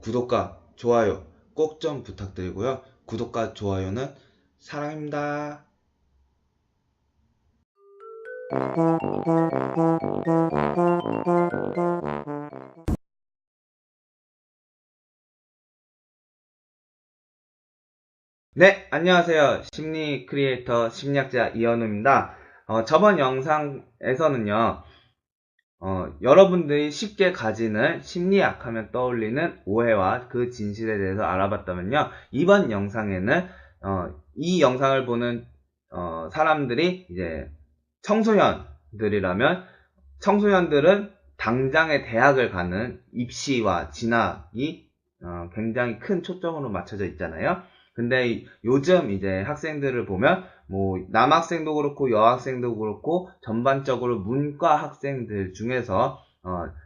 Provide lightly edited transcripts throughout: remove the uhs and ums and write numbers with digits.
구독과 좋아요 꼭 좀 부탁드리고요. 구독과 좋아요는 사랑입니다. 네, 안녕하세요. 심리 크리에이터 심리학자 이현우입니다. 저번 영상에서는요, 여러분들이 쉽게 가지는 심리학 하면 떠올리는 오해와 그 진실에 대해서 알아봤다면요, 이번 영상에는 이 영상을 보는 사람들이 이제 청소년들이라면, 청소년들은 당장의 대학을 가는 입시와 진학이 굉장히 큰 초점으로 맞춰져 있잖아요. 근데 요즘 이제 학생들을 보면 뭐 남학생도 그렇고 여학생도 그렇고 전반적으로 문과 학생들 중에서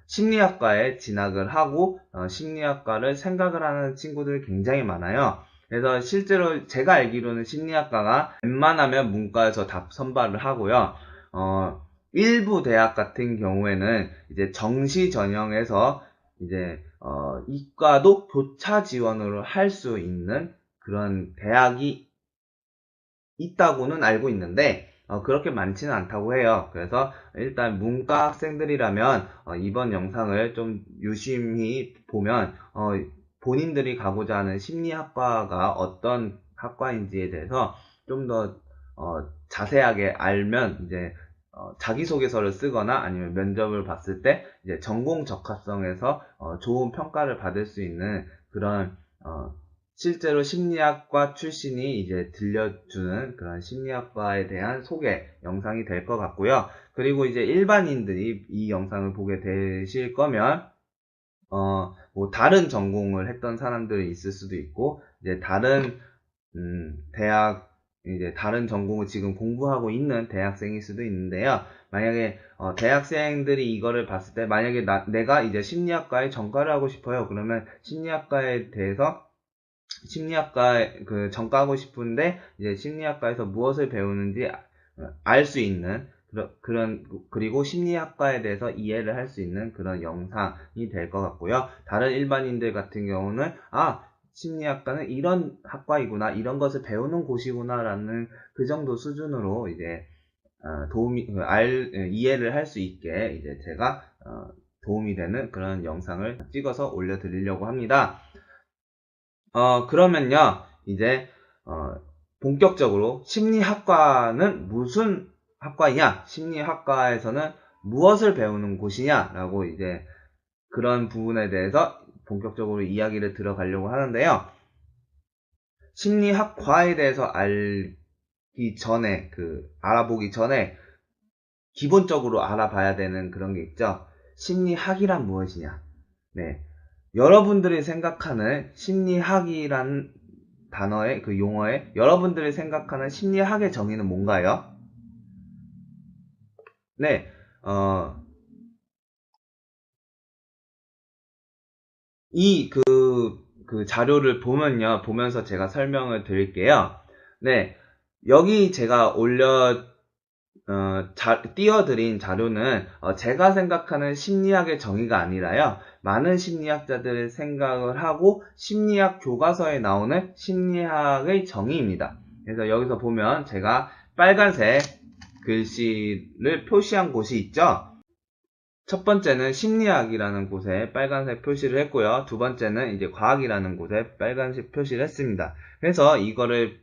심리학과에 진학을 하고 심리학과를 생각을 하는 친구들이 굉장히 많아요. 그래서 실제로 제가 알기로는 심리학과가 웬만하면 문과에서 다 선발을 하고요. 일부 대학 같은 경우에는 이제 정시 전형에서 이제 이과도 교차 지원으로 할 수 있는 그런 대학이 있다고는 알고 있는데 그렇게 많지는 않다고 해요. 그래서 일단 문과 학생들이라면 이번 영상을 좀 유심히 보면 본인들이 가고자 하는 심리학과가 어떤 학과인지에 대해서 좀 더 자세하게 알면 이제 자기소개서를 쓰거나 아니면 면접을 봤을 때 이제 전공 적합성에서 좋은 평가를 받을 수 있는 그런 실제로 심리학과 출신이 이제 들려주는 그런 심리학과에 대한 소개 영상이 될 것 같고요. 그리고 이제 일반인들이 이 영상을 보게 되실 거면 뭐 다른 전공을 했던 사람들이 있을 수도 있고 이제 다른 대학 이제 다른 전공을 지금 공부하고 있는 대학생일 수도 있는데요. 만약에 대학생들이 이거를 봤을 때 만약에 내가 이제 심리학과에 전과를 하고 싶어요. 그러면 심리학과에 대해서 심리학과에 전과하고 싶은데 이제 심리학과에서 무엇을 배우는지 알 수 있는 그리고 심리학과에 대해서 이해를 할 수 있는 그런 영상이 될 것 같고요. 다른 일반인들 같은 경우는 심리학과는 이런 학과이구나, 이런 것을 배우는 곳이구나 라는 그 정도 수준으로 이제 이해를 할 수 있게 이제 제가 도움이 되는 그런 영상을 찍어서 올려드리려고 합니다. 그러면요, 이제, 본격적으로 심리학과는 무슨 학과이냐? 심리학과에서는 무엇을 배우는 곳이냐라고 이제 그런 부분에 대해서 본격적으로 이야기를 들어가려고 하는데요. 심리학과에 대해서 알아보기 전에 기본적으로 알아봐야 되는 그런 게 있죠. 심리학이란 무엇이냐? 네. 여러분들이 생각하는 심리학이란 단어의 그 용어에 여러분들이 생각하는 심리학의 정의는 뭔가요? 네, 그 자료를 보면서 제가 설명을 드릴게요. 네, 여기 제가 띄워드린 자료는 제가 생각하는 심리학의 정의가 아니라요. 많은 심리학자들의 생각을 하고 심리학 교과서에 나오는 심리학의 정의입니다. 그래서 여기서 보면 제가 빨간색 글씨를 표시한 곳이 있죠. 첫 번째는 심리학이라는 곳에 빨간색 표시를 했고요. 두 번째는 이제 과학이라는 곳에 빨간색 표시를 했습니다. 그래서 이거를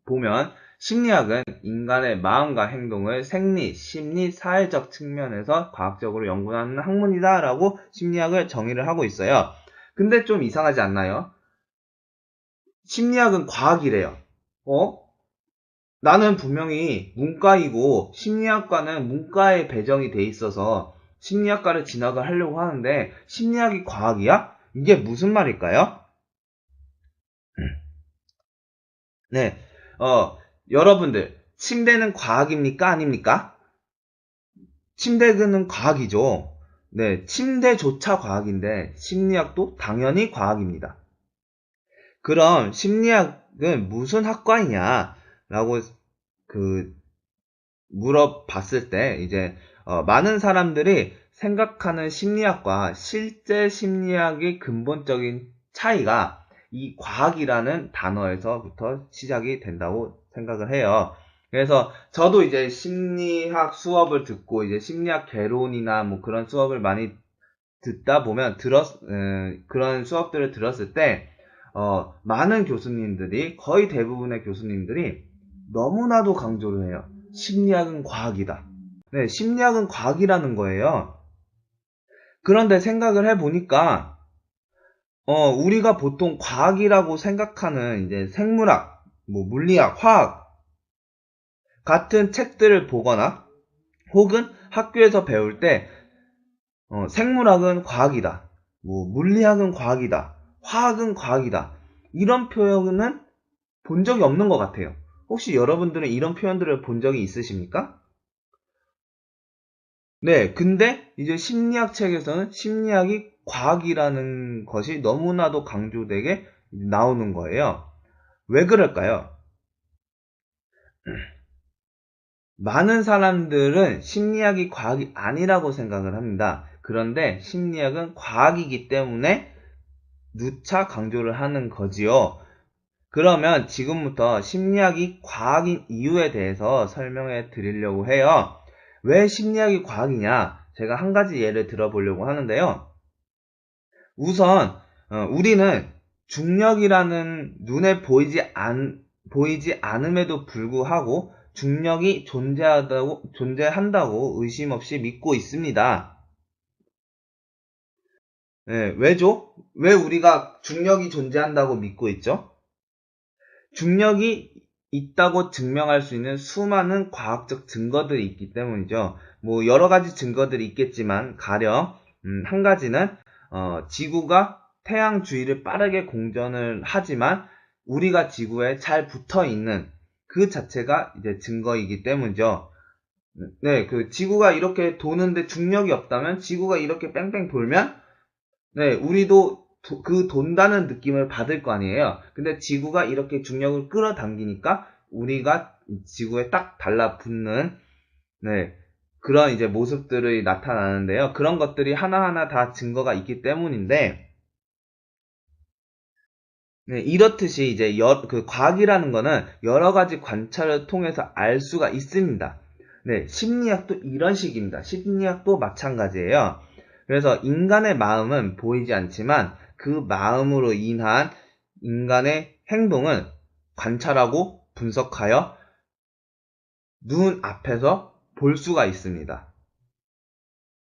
보면 심리학은 인간의 마음과 행동을 생리, 심리, 사회적 측면에서 과학적으로 연구하는 학문이다 라고 심리학을 정의를 하고 있어요. 근데 좀 이상하지 않나요? 심리학은 과학이래요. 나는 분명히 문과이고 심리학과는 문과에 배정이 돼 있어서 심리학과를 진학을 하려고 하는데 심리학이 과학이야? 이게 무슨 말일까요? 네, 여러분들 침대는 과학입니까? 아닙니까? 침대는 과학이죠. 네, 침대조차 과학인데 심리학도 당연히 과학입니다. 그럼 심리학은 무슨 학과이냐라고 물어봤을 때 이제 많은 사람들이 생각하는 심리학과 실제 심리학의 근본적인 차이가 이 과학이라는 단어에서부터 시작이 된다고 생각을 해요. 그래서 저도 이제 심리학 수업을 듣고 이제 심리학 개론이나 뭐 그런 수업을 많이 듣다 보면 그런 수업들을 들었을 때 많은 교수님들이, 거의 대부분의 교수님들이 너무나도 강조를 해요. 심리학은 과학이다. 네, 심리학은 과학이라는 거예요. 그런데 생각을 해보니까 우리가 보통 과학이라고 생각하는 이제 생물학, 뭐 물리학, 화학 같은 책들을 보거나 혹은 학교에서 배울 때 생물학은 과학이다, 뭐 물리학은 과학이다, 화학은 과학이다, 이런 표현은 본 적이 없는 것 같아요. 혹시 여러분들은 이런 표현들을 본 적이 있으십니까? 네, 근데 이제 심리학 책에서는 심리학이 과학이라는 것이 너무나도 강조되게 나오는 거예요. 왜 그럴까요? 많은 사람들은 심리학이 과학이 아니라고 생각을 합니다. 그런데 심리학은 과학이기 때문에 누차 강조를 하는 거지요. 그러면 지금부터 심리학이 과학인 이유에 대해서 설명해 드리려고 해요. 왜 심리학이 과학이냐? 제가 한 가지 예를 들어보려고 하는데요. 우선 우리는 중력이라는 눈에 보이지 않음에도 불구하고 중력이 존재한다고 의심 없이 믿고 있습니다. 네, 왜죠? 왜 우리가 중력이 존재한다고 믿고 있죠? 중력이 있다고 증명할 수 있는 수많은 과학적 증거들이 있기 때문이죠. 뭐 여러 가지 증거들이 있겠지만 가령 한 가지는 지구가 태양 주위를 빠르게 공전을 하지만 우리가 지구에 잘 붙어 있는 그 자체가 이제 증거이기 때문이죠. 네, 그 지구가 이렇게 도는데 중력이 없다면, 지구가 이렇게 뺑뺑 돌면 네, 우리도 그 돈다는 느낌을 받을 거 아니에요. 근데 지구가 이렇게 중력을 끌어당기니까 우리가 지구에 딱 달라붙는, 네, 그런 이제 모습들이 나타나는데요. 그런 것들이 하나하나 다 증거가 있기 때문인데, 네, 이렇듯이 이제 그 과학이라는 거는 여러 가지 관찰을 통해서 알 수가 있습니다. 네, 심리학도 이런 식입니다. 심리학도 마찬가지예요. 그래서 인간의 마음은 보이지 않지만 그 마음으로 인한 인간의 행동은 관찰하고 분석하여 눈 앞에서 볼 수가 있습니다.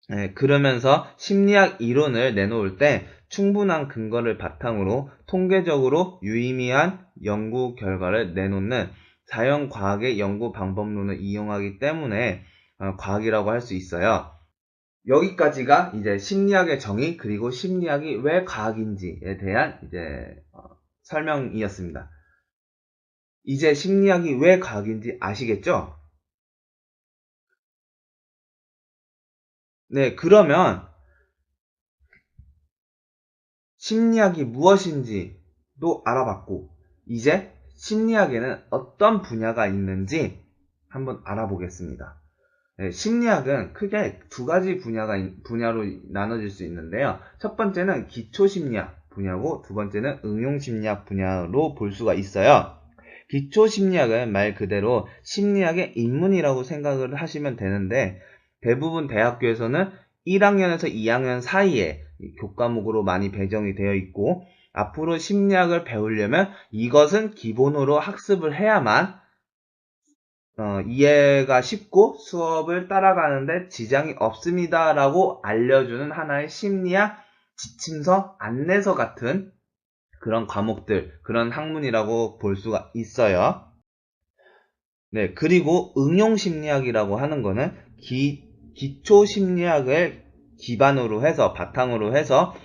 네, 그러면서 심리학 이론을 내놓을 때 충분한 근거를 바탕으로 통계적으로 유의미한 연구 결과를 내놓는 자연과학의 연구 방법론을 이용하기 때문에 과학이라고 할 수 있어요. 여기까지가 이제 심리학의 정의, 그리고 심리학이 왜 과학인지에 대한 이제 설명이었습니다. 이제 심리학이 왜 과학인지 아시겠죠? 네, 그러면 심리학이 무엇인지도 알아봤고, 이제 심리학에는 어떤 분야가 있는지 한번 알아보겠습니다. 네, 심리학은 크게 두 가지 분야로 나눠질 수 있는데요. 첫 번째는 기초심리학 분야고, 두 번째는 응용심리학 분야로 볼 수가 있어요. 기초심리학은 말 그대로 심리학의 입문이라고 생각을 하시면 되는데, 대부분 대학교에서는 1학년에서 2학년 사이에 교과목으로 많이 배정이 되어 있고, 앞으로 심리학을 배우려면 이것은 기본으로 학습을 해야만 이해가 쉽고 수업을 따라가는데 지장이 없습니다 라고 알려주는 하나의 심리학 지침서, 안내서 같은 그런 과목들, 그런 학문이라고 볼 수가 있어요. 네, 그리고 응용심리학이라고 하는 거는 기초심리학을 기반으로 해서, 바탕으로 해서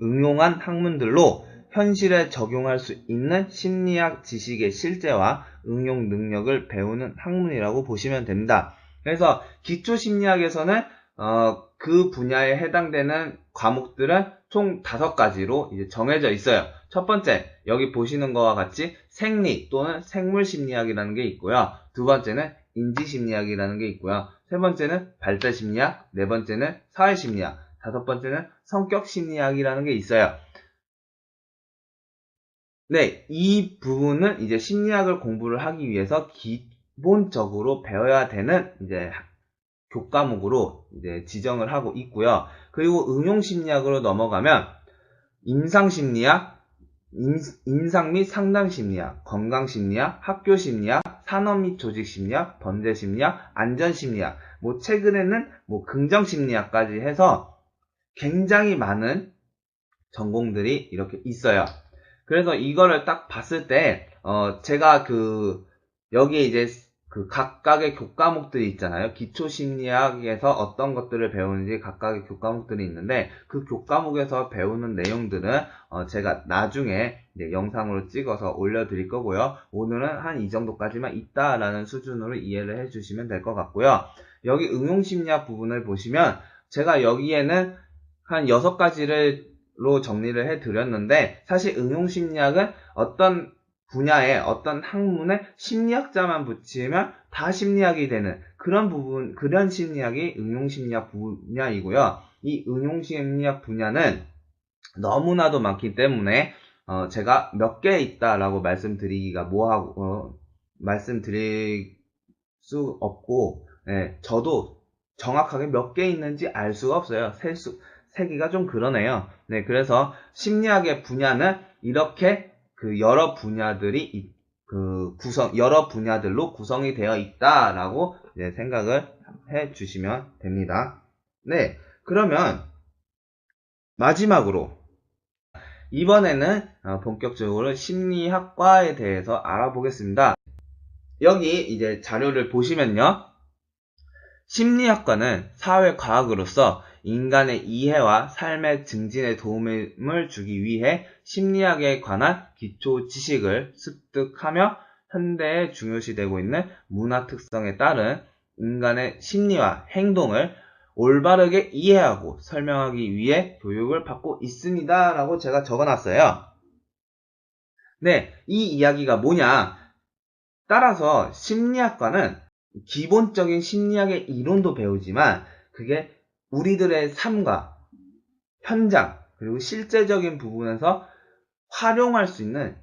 응용한 학문들로 현실에 적용할 수 있는 심리학 지식의 실제와 응용 능력을 배우는 학문이라고 보시면 됩니다. 그래서 기초심리학에서는 그 분야에 해당되는 과목들은 총 5가지로 이제 정해져 있어요. 첫 번째, 여기 보시는 것과 같이 생리 또는 생물심리학이라는 게 있고요. 두 번째는 인지심리학이라는 게 있고요. 세 번째는 발달심리학, 네 번째는 사회심리학, 다섯 번째는 성격심리학이라는 게 있어요. 네, 이 부분은 이제 심리학을 공부를 하기 위해서 기본적으로 배워야 되는 이제 교과목으로 이제 지정을 하고 있고요. 그리고 응용심리학으로 넘어가면 임상심리학, 임상 및 상담심리학, 건강심리학, 학교심리학, 산업 및 조직심리학, 범죄심리학, 안전심리학, 뭐 최근에는 뭐 긍정심리학까지 해서 굉장히 많은 전공들이 이렇게 있어요. 그래서 이거를 딱 봤을 때, 제가 여기에 이제 그 각각의 교과목들이 있잖아요. 기초심리학에서 어떤 것들을 배우는지 각각의 교과목들이 있는데, 그 교과목에서 배우는 내용들은, 제가 나중에 이제 영상으로 찍어서 올려드릴 거고요. 오늘은 한 이 정도까지만 있다라는 수준으로 이해를 해주시면 될 것 같고요. 여기 응용심리학 부분을 보시면, 제가 여기에는 한 6가지를 로 정리를 해 드렸는데, 사실 응용심리학은 어떤 분야에 어떤 학문에 심리학자만 붙이면 다 심리학이 되는 그런 심리학이 응용심리학 분야이고요. 이 응용심리학 분야는 너무나도 많기 때문에 제가 몇 개 있다라고 말씀드리기가 말씀드릴 수 없고, 저도 정확하게 몇 개 있는지 알 수가 없어요. 세기가 좀 그러네요. 네, 그래서 심리학의 분야는 이렇게 여러 분야들이 여러 분야들로 구성이 되어 있다라고 생각을 해 주시면 됩니다. 네, 그러면 마지막으로 이번에는 본격적으로 심리학과에 대해서 알아보겠습니다. 여기 이제 자료를 보시면요. 심리학과는 사회과학으로서 인간의 이해와 삶의 증진에 도움을 주기 위해 심리학에 관한 기초 지식을 습득하며 현대에 중요시되고 있는 문화 특성에 따른 인간의 심리와 행동을 올바르게 이해하고 설명하기 위해 교육을 받고 있습니다. 라고 제가 적어놨어요. 네, 이 이야기가 뭐냐? 따라서 심리학과는 기본적인 심리학의 이론도 배우지만 그게 우리들의 삶과 현장 그리고 실제적인 부분에서 활용할 수 있는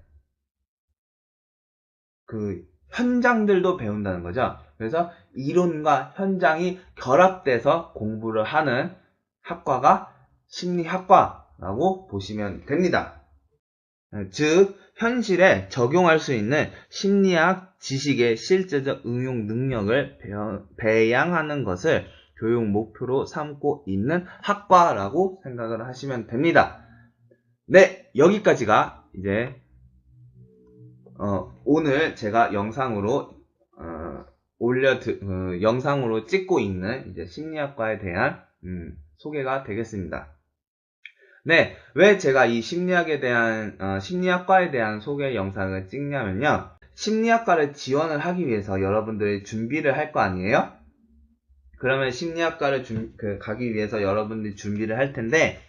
그 현장들도 배운다는 거죠. 그래서 이론과 현장이 결합돼서 공부를 하는 학과가 심리학과라고 보시면 됩니다. 즉 현실에 적용할 수 있는 심리학 지식의 실제적 응용 능력을 배양하는 것을 교육 목표로 삼고 있는 학과라고 생각을 하시면 됩니다. 네, 여기까지가 이제 오늘 제가 영상으로 영상으로 찍고 있는 이제 심리학과에 대한 소개가 되겠습니다. 네, 왜 제가 이 심리학과에 대한 소개 영상을 찍냐면요. 심리학과를 지원을 하기 위해서 여러분들이 준비를 할 거 아니에요? 그러면 심리학과를 가기 위해서 여러분들이 준비를 할 텐데,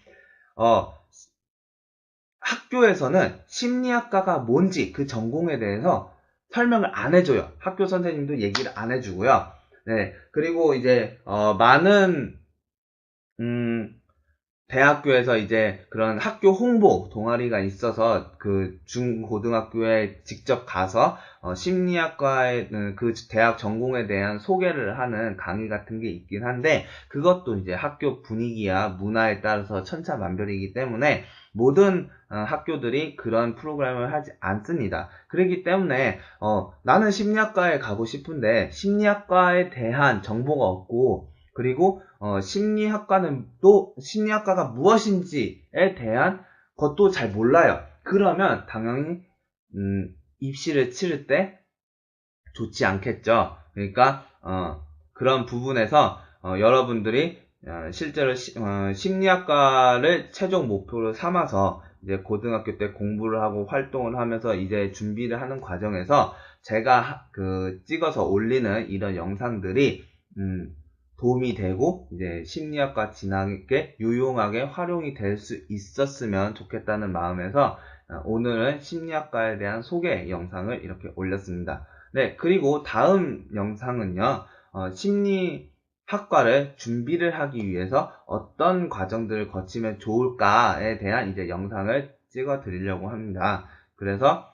학교에서는 심리학과가 뭔지 그 전공에 대해서 설명을 안 해줘요. 학교 선생님도 얘기를 안 해주고요. 네, 그리고 이제, 많은, 대학교에서 이제 그런 학교 홍보 동아리가 있어서 그 중고등학교에 직접 가서 심리학과의 그 대학 전공에 대한 소개를 하는 강의 같은 게 있긴 한데 그것도 이제 학교 분위기야 문화에 따라서 천차만별이기 때문에 모든 학교들이 그런 프로그램을 하지 않습니다. 그렇기 때문에 나는 심리학과에 가고 싶은데 심리학과에 대한 정보가 없고 그리고 심리학과가 무엇인지에 대한 것도 잘 몰라요. 그러면 당연히 입시를 치를 때 좋지 않겠죠. 그러니까 그런 부분에서 여러분들이 실제로 심리학과를 최종 목표로 삼아서 이제 고등학교 때 공부를 하고 활동을 하면서 이제 준비를 하는 과정에서 제가 찍어서 올리는 이런 영상들이 도움이 되고 이제 심리학과 진학에 유용하게 활용이 될 수 있었으면 좋겠다는 마음에서 오늘은 심리학과에 대한 소개 영상을 이렇게 올렸습니다. 네, 그리고 다음 영상은요, 심리학과를 준비를 하기 위해서 어떤 과정들을 거치면 좋을까에 대한 이제 영상을 찍어 드리려고 합니다. 그래서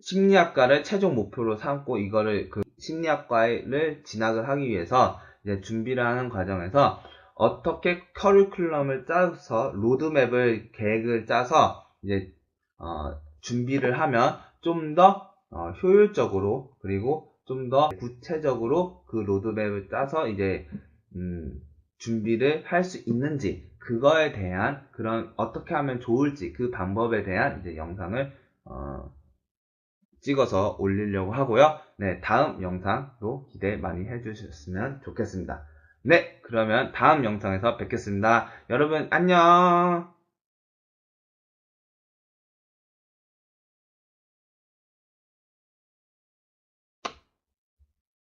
심리학과를 최종 목표로 삼고 이거를 심리학과를 진학을 하기 위해서 이제 준비를 하는 과정에서 어떻게 커리큘럼을 짜서 로드맵을 계획을 짜서 이제 준비를 하면 좀 더 효율적으로 그리고 좀 더 구체적으로 그 로드맵을 짜서 이제 준비를 할 수 있는지 그거에 대한 그런 어떻게 하면 좋을지 그 방법에 대한 이제 영상을 찍어서 올리려고 하고요. 네, 다음 영상도 기대 많이 해주셨으면 좋겠습니다. 네, 그러면 다음 영상에서 뵙겠습니다. 여러분 안녕.